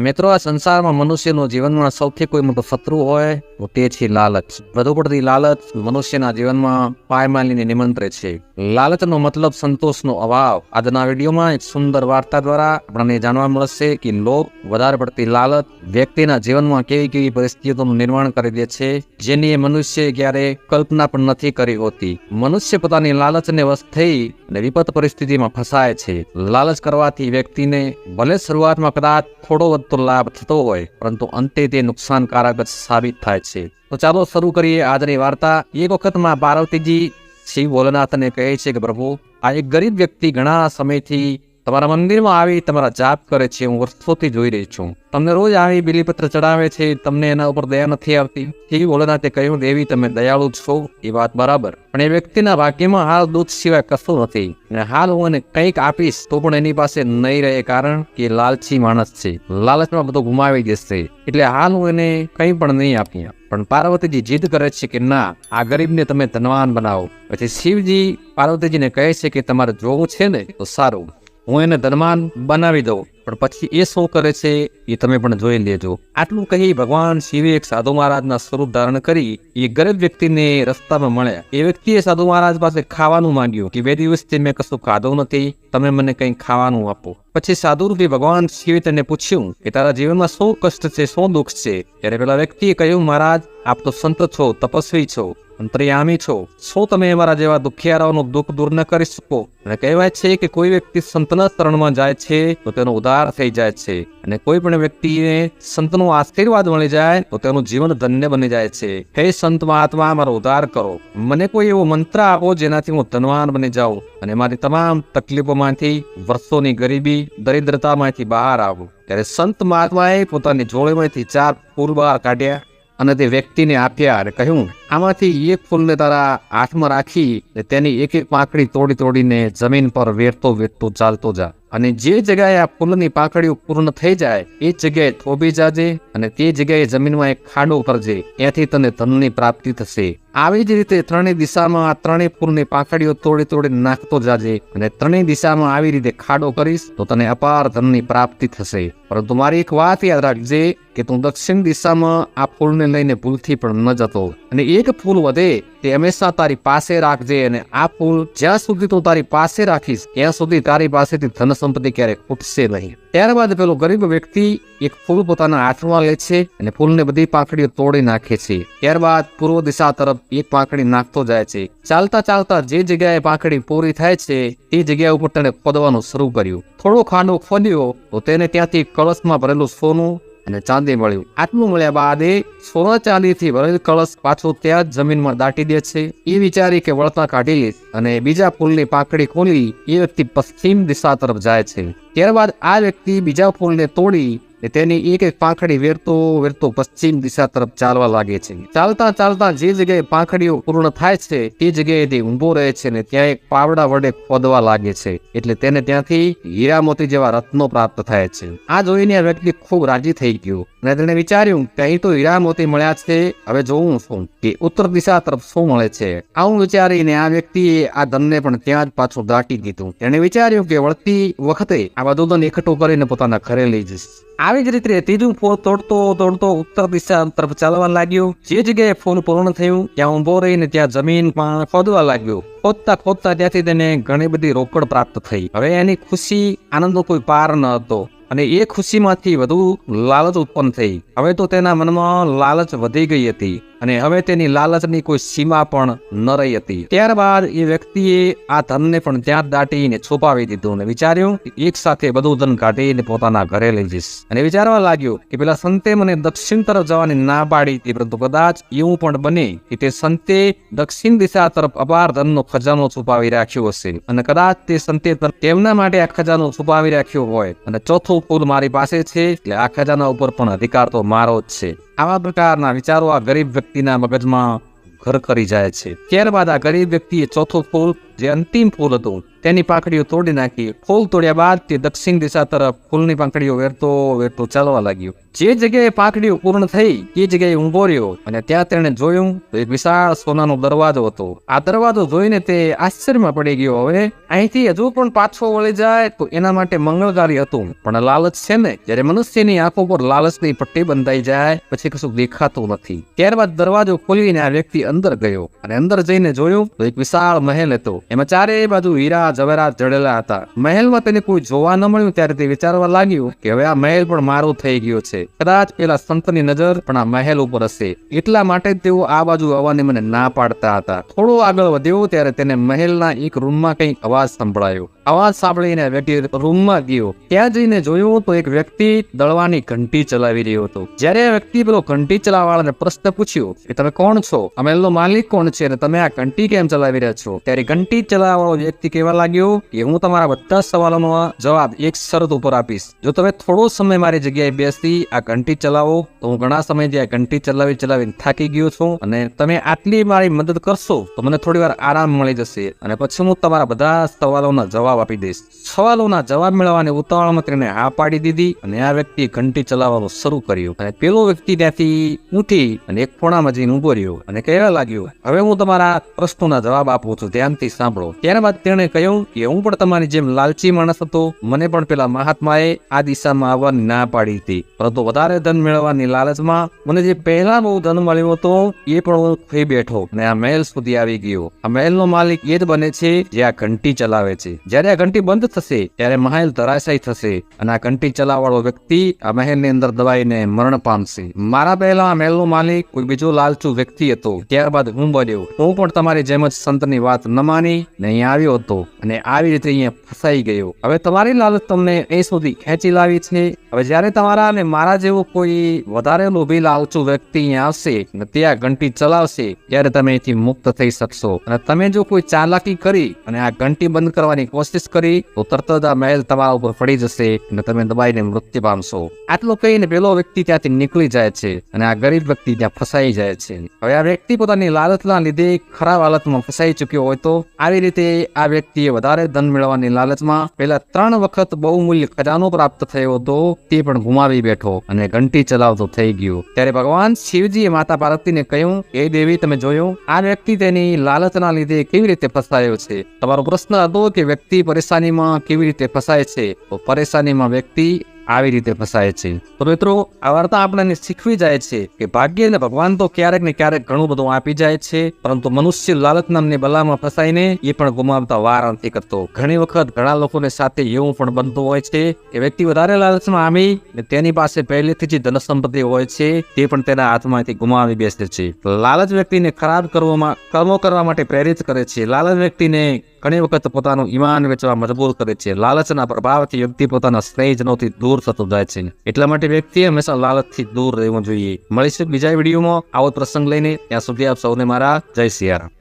મિત્રો, આ સંસારમાં મનુષ્યનો જીવનમાં સૌથી કોઈ મોટો શત્રુ હોય તો તે છે લાલચ. વધુ પડતી લાલચ મનુષ્યના જીવનમાં પાયમાલીને નિમંત્રે છે. લાલચનો મતલબ સંતોષનો અભાવ. આજના વિડીયોમાં એક સુંદર વાર્તા દ્વારા આપણને જાણવા મળશે કે લોભ, વધારે પડતી લાલચ વ્યક્તિના જીવનમાં કેવી કેવી પરિસ્થિતિઓનું નિર્માણ કરી દે છે, જેની એ મનુષ્ય ક્યારે કલ્પના પણ નથી કરી હોતી. મનુષ્ય પોતાની લાલચને વશ થઈ અને વિપત પરિસ્થિતિમાં ફસાય છે. લાલચ કરવાથી વ્યક્તિને ભલે શરૂઆતમાં કદાચ થોડો વધતો લાભ થતો હોય, પરંતુ અંતે તે નુકસાનકારક જ સાબિત થાય છે. તો ચાલો શરૂ કરીએ આજની વાર્તા. એક વખતમાં પાર્વતીજી શિવ ભોલેનાથને કહે છે કે પ્રભુ, આ એક ગરીબ વ્યક્તિ ઘણા સમયથી તમારા મંદિરમાં આવી તમારા જાપ કરે છે. હું વર્ષોથી જોઈ રહી છું. તમને રોજ આવી બીલીપત્ર ચડાવે છે. તમને એના ઉપર દયા નથી આવતી? શિવ ભોલેનાથે કહ્યું, દેવી તમે દયાળુ છો એ વાત બરાબર, પણ એ વ્યક્તિના ભાગ્યમાં હાલ દૂધ સિવાય કશું નથી, અને હાલ હું એને કંઈક આપીશ તો પણ એની પાસે નહીં રહે, કારણ કે લાલચી માણસ છે. લાલચમાં બધું ગુમાવી દેશે, એટલે હાલ હું એને કંઈ પણ નહીં આપી. પણ પાર્વતીજી જીદ કરે છે કે ના, આ ગરીબને તમે ધનવાન બનાવો. પછી શિવજી પાર્વતીજીને કહે છે કે તમારે જોવું છે ને તો સારું, હું એને ધનવાન બનાવી દઉં, પણ પછી એ શું કરે છે એ તમે પણ જોઈ લેજો. આટલું કહી ભગવાન શિવે એક સાધુ મહારાજના સ્વરૂપ ધારણ કરી એ ગરીબ વ્યક્તિને રસ્તામાં મળ્યા. એ વ્યક્તિએ સાધુ મહારાજ પાસે ખાવાનું માંગ્યું કે 2 દિવસથી મેં કશું ખાધું નથી, તમે મને કંઈ ખાવાનું આપો. પછી સાધુરૂપી ભગવાન શિવે તેને પૂછ્યું કે તારા જીવનમાં શું કષ્ટ છે, શું દુઃખ છે? ત્યારે પેલા વ્યક્તિએ કહ્યું, મહારાજ આપ તો સંત છો, તપસ્વી છો, અંતર્યામી છો, શું તમે અમારા જેવા દુખિયારાઓનું દુઃખ દૂર ન કરી શકો? અને કહેવાય છે કે કોઈ વ્યક્તિ સંતના શરણમાં જાય છે તો તેનો ઉદ્ધાર થઈ જાય છે, અને કોઈ પણ વ્યક્તિને સંતનો આશીર્વાદ મળી જાય તો તેનું જીવન ધન્ય બની જાય છે. હે સંત મહાત્મા, મારો ઉદ્ધાર કરો. મને કોઈ એવો મંત્ર આપો જેનાથી હું ધનવાન બની જાઉં અને મારી તમામ તકલીફોમાંથી, વર્ષોની ગરીબી, દરિદ્રતામાંથી બહાર આવું. ત્યારે સંત મહાત્માએ પોતાની જોડેમાંથી 4 ફૂલ બહાર કાઢ્યા અને તે વ્યક્તિને આપ્યા અને કહ્યું, આમાંથી એક ફૂલને તારા હાથમાં રાખી તેની એક એક પાંખડી તોડી તોડીને જમીન પર વેરતો વેરતો ચાલતો જા, અને જે જગ્યાએ આ ફૂલની પાંખડીઓ પૂર્ણ થઈ જાય એ જગ્યાએ થોભી જાજે, અને તે જગ્યાએ જમીનમાં એક ખાડો કરજે, ત્યાંથી તને ધનની પ્રાપ્તિ થશે. આવી જ રીતે 3 દિશામાં આ 3 ફૂલની પાંખડીઓ તોડી તોડી નાખતો જાજે, અને 3 દિશામાં આવી રીતે ખાડો કરીશ તો તને અપાર ધનની પ્રાપ્તિ થશે. પરંતુ મારી એક વાત યાદ રાખજે કે તું દક્ષિણ દિશામાં આ ફૂલને લઈને ભૂલથી પણ ન જતો, અને એક ફૂલ વધે તે હંમેશા તારી પાસે રાખજે, અને આ ફૂલ જ્યાં સુધી તું તારી પાસે રાખીશ ત્યાં સુધી તારી પાસેથી ધન સંપત્તિ ક્યારેય ખૂટશે નહીં. ત્યારબાદ પેલો ગરીબ વ્યક્તિ એક ફૂલ પોતાના હાથમાં લે છે અને ફૂલને બધી પાંખડીઓ તોડી નાખે છે. ત્યારબાદ પૂર્વ દિશા તરફ એક પાંખડી નાખતો જાય છે. ચાલતા ચાલતા જે જગ્યાએ પાંખડી પૂરી થાય છે તે જગ્યા ઉપર તેને ખોદવાનું શરૂ કર્યું. થોડો ખાડો ખોદ્યો તો તેને ત્યાંથી કળશમાં ભરેલું સોનું અને ચાંદી મળ્યું. આટલું મળ્યા બાદ એ સોના ચાંદીથી ભરેલ કળશ પાછો ત્યાં જ જમીનમાં દાટી દે છે. એ વિચારી કે વળતા કાઢી લે, અને બીજા ફૂલની પાંખડી ખોલી એ વ્યક્તિ પશ્ચિમ દિશા તરફ જાય છે. ત્યારબાદ આ વ્યક્તિ બીજા ફૂલને તોડી તેની એક એક પાંખડી વેરતો વેરતો પશ્ચિમ દિશા તરફ ચાલવા લાગે છે. ચાલતા ચાલતા જે જગ્યાએ પાંખડીઓ પૂર્ણ થાય છે તે જગ્યાએ તે ઊંભો રહે છે, ને ત્યાં એક પાવડા વડે ખોદવા લાગે છે, એટલે તેને ત્યાંથી હીરા મોતી જેવા રત્નો પ્રાપ્ત થાય છે. આ જોઈને આ વ્યક્તિ ખૂબ રાજી થઈ ગયો, અને તેણે વિચાર્યું કે અહીં તો હીરા મોતી મળ્યા છે, હવે જોવું શું કે ઉત્તર દિશા તરફ શું મળે છે. આવું વિચારીને આ વ્યક્તિએ આ ધનને પણ ત્યાં જ પાછું દાટી દીધું. તેણે વિચાર્યું કે વળતી વખતે આ બધું ધન એકઠું કરીને પોતાના ઘરે લઈ જઈશ. આવી જ રીતે ત્રીજું ફૂલ તોડતો તોડતો ઉત્તર દિશા તરફ ચાલવા લાગ્યો. જે જગ્યાએ ફૂલ પૂર્ણ થયું ત્યાં ઊભો રહીને ત્યાં જમીન પણ ખોદવા લાગ્યો. ખોદતા ખોદતા ત્યાંથી તેને ઘણી બધી રોકડ પ્રાપ્ત થઈ. હવે એની ખુશી, આનંદનો કોઈ પાર ન હતો, અને એ ખુશીમાંથી વધુ લાલચ ઉત્પન્ન થઈ. હવે તો તેના મનમાં લાલચ વધી ગઈ હતી, અને હવે તેની લાલચની કોઈ સીમા પણ ન રહી હતી. ત્યારબાદ એ વ્યક્તિએ આ ધનને પણ ત્યાં દાટીને છુપાવી દીધું, અને વિચાર્યું કે એક સાથે બધું ધન કાઢીને પોતાના ઘરે લઈ જઈશ. અને વિચારવા લાગ્યો કે પેલા સંતે મને દક્ષિણ તરફ જવાની ના પાડી હતી, પરંતુ કદાચ એવું પણ બને કે તે સંતે દક્ષિણ દિશા તરફ અપાર ધનનો ખજાનો છુપાવી રાખ્યો હશે, અને કદાચ તે સંતે તેમના માટે આ ખજાનો છુપાવી રાખ્યો હોય, અને ચોથું ફૂલ મારી પાસે છે, એટલે આ ખજાના ઉપર પણ અધિકાર તો મારો જ છે. આવા પ્રકારના વિચારો આ ગરીબ વ્યક્તિના મગજમાં ઘર કરી જાય છે. ત્યારબાદ આ ગરીબ વ્યક્તિએ ચોથું ફૂલ જે અંતિમ ફૂલ હતું તેની પાંખડીઓ તોડી નાખી. ફૂલ તોડ્યા બાદ તે દક્ષિણ દિશા તરફ ફૂલની પાંખડીઓ વેરતો વેરતો ચાલવા લાગ્યો. જે જગ્યાએ પાંખડીઓ પૂર્ણ થઈ તે જગ્યાએ ઊભો રહ્યો અને ત્યાં તેણે જોયું તો એક વિશાળ સોનાનો દરવાજો હતો. આ દરવાજો જોઈને તે આશ્ચર્યમાં પડી ગયો. હવે અહીંથી હજુ પણ પાછો વળી જાય તો એના માટે મંગળકારી હતું, પણ લાલચ છે ને, જ્યારે મનુષ્યની આંખો પર લાલચની પટ્ટી બંધાઈ જાય પછી કશું દેખાતું નથી. ત્યારબાદ દરવાજો ખોલીને આ વ્યક્તિ અંદર ગયો અને અંદર જઈને જોયું તો એક વિશાળ મહેલ હતો. એમાં ચારે બાજુ હીરા જવેરાત જડેલા હતા. મહેલમાં તેને કોઈ જોવા ન મળ્યું ત્યારે તે વિચારવા લાગ્યું કે હવે આ મહેલ પણ મારો થઈ ગયો છે. કદાચ પેલા સંતની નજર પણ આ મહેલ ઉપર હશે, એટલા માટે તેઓ આ બાજુ આવવાની મને ના પાડતા હતા. થોડો આગળ વધ્યો ત્યારે તેને મહેલના એક રૂમમાં કંઈક અવાજ સંભળાયો. અવાજ સાંભળીને વ્યક્તિ રૂમમાં ગયો. ત્યાં જઈને જોયું તો એક વ્યક્તિ દળવાની ઘંટી ચલાવી રહ્યો હતો. જ્યારે આ વ્યક્તિ પેલો ઘંટી ચલાવવાળાને પ્રશ્ન પૂછ્યો કે તમે કોણ છો, આ મહેલનો માલિક કોણ છે અને તમે આ ઘંટી કેમ ચલાવી રહ્યા છો, ત્યારે ઘંટી ચલાવવાળો વ્યક્તિ કહેવા લાગ્યો કે હું તમારા બધા સવાલોનો જવાબ એક શરત ઉપર આપીશ. જો તમે થોડો સમય મારી જગ્યાએ બેસી આ ઘંટી ચલાવો તો હું ઘણા સમયથી આ ઘંટી ચલાવીને થાકી ગયો છું અને તમે આટલી મારી મદદ કરશો તો મને થોડી વાર આરામ મળી જશે અને પછી હું તમારા બધા સવાલોના જવાબ આપી દઈશ. સવાલોના જવાબ મેળવવાની ઉતાવળમાં તેને હા પાડી દીધી અને આ વ્યક્તિ ઘંટી ચલાવવાનું શરૂ કર્યું. અને પેલો વ્યક્તિ ત્યાંથી ઉઠી અને એક ખૂણામાં જઈને ઉભો રહ્યો અને કહેવા લાગ્યો હવે હું તમારા પ્રશ્નોના જવાબ આપું છું, ધ્યાનથી સાંભળો. ત્યારબાદ તેણે કહ્યું કે હું પણ તમારી જેમ લાલચી માણસ હતો. મને પણ પેલા મહાત્માએ આ દિશામાં આવવાની ના પાડી હતી, પરંતુ વધારે ધન મેળવવાની લાલચમાં મને જે પહેલા બહુ ધન મળ્યું હતું એ પણ હું ખોઈ બેઠો અને આ મહેલ સુધી આવી ગયો. આ મહેલનો માલિક એ જ બને છે જે આ ઘંટી ચલાવે છે. જ્યારે આ ઘંટી બંધ થશે ત્યારે મહેલ ધરાશાયી થશે અને આ ઘંટી ચલાવવાળો વ્યક્તિ આ મહેલની અંદર દબાઈને મરણ પામશે. મારા પહેલા આ મહેલનો માલિક કોઈ બીજો લાલચુ વ્યક્તિ હતો. ત્યારબાદ હું બન્યો. હું પણ તમારી જેમ જ સંતની વાત ન માની ને અહીંયા આવ્યો હતો અને આવી રીતે અહીંયા ફસાઈ ગયો. હવે તમારી લાલચ તમને એ સુધી ખેંચી લાવી છે. હવે જ્યારે તમારા અને મારા જેવો કોઈ વધારે લોભી લાલચુ વ્યક્તિ અહીંયા આવશે અને તે આ ઘંટી ચલાવશે ત્યારે તમે અહીંથી મુક્ત થઈ શકશો. અને તમે જો કોઈ ચાલાકી કરી અને આ ઘંટી બંધ કરવાની કોશિશ કરી તો તરત જ આ મહેલ તમારા ઉપર પડી જશે અને તમે દબાઈને મૃત્યુ પામશો. આટલું કહીને પેલો વ્યક્તિ ત્યાંથી નીકળી જાય છે અને આ ગરીબ વ્યક્તિ ત્યાં ફસાઈ જાય છે. હવે આ વ્યક્તિ પોતાની લાલચના લીધે ખરાબ હાલતમાં ફસાઈ ચૂક્યો હોય તો આવી રીતે આ વ્યક્તિએ વધારે ધન મેળવવાની લાલચમાં પહેલા 3 વખત બહુમૂલ્ય ખજાનો પ્રાપ્ત થયો હતો તે પણ ગુમાવી બેઠો અને ઘંટી ચલાવતો થઈ ગયો. ત્યારે ભગવાન શિવજીએ માતા પાર્વતીને કહ્યું એ દેવી તમે જોયું આ વ્યક્તિ તેની લાલચના લીધે કેવી રીતે ફસાયો છે. તમારો પ્રશ્ન હતો કે વ્યક્તિ પરેશાનીમાં કેવી રીતે ફસાય છે, તો પરેશાનીમાં વ્યક્તિ આવી રીતે ફસાય છે. તો મિત્રો આ વાર્તા આપણને શીખવી જાય છે કે ભાગ્ય અને ભગવાન તો ક્યારેક ને ક્યારેક ઘણું બધું આપી જાય છે, પરંતુ મનુષ્ય લાલચ નામની બલામાં ફસાઈને એ પણ ગુમાવતા વાર નથી કરતો. ઘણી વખત ઘણા લોકોને સાથે એવું પણ બનતું હોય છે કે વ્યક્તિ વધારે લાલચમાં આવી ને તેની પાસે પહેલેથી જ ધન સંપત્તિ હોય છે તે પણ તેના હાથમાંથી ગુમાવી બેસે છે. લાલચ વ્યક્તિને ખરાબ કર્મો કરવા માટે પ્રેરિત કરે છે. લાલચ વ્યક્તિને ઘણી વખત પોતાનું ઈમાન વેચવા મજબૂર કરે છે. લાલચના પ્રભાવથી વ્યક્તિ પોતાના સ્નેહજનોથી દૂર થતો જાય છે. એટલા માટે વ્યક્તિએ હંમેશા લાલચથી દૂર રહેવું જોઈએ. મળીશું બીજા વિડીયોમાં આવો પ્રસંગ લઈને. ત્યાં સુધી આપ સૌને મારા જય સિયારામ.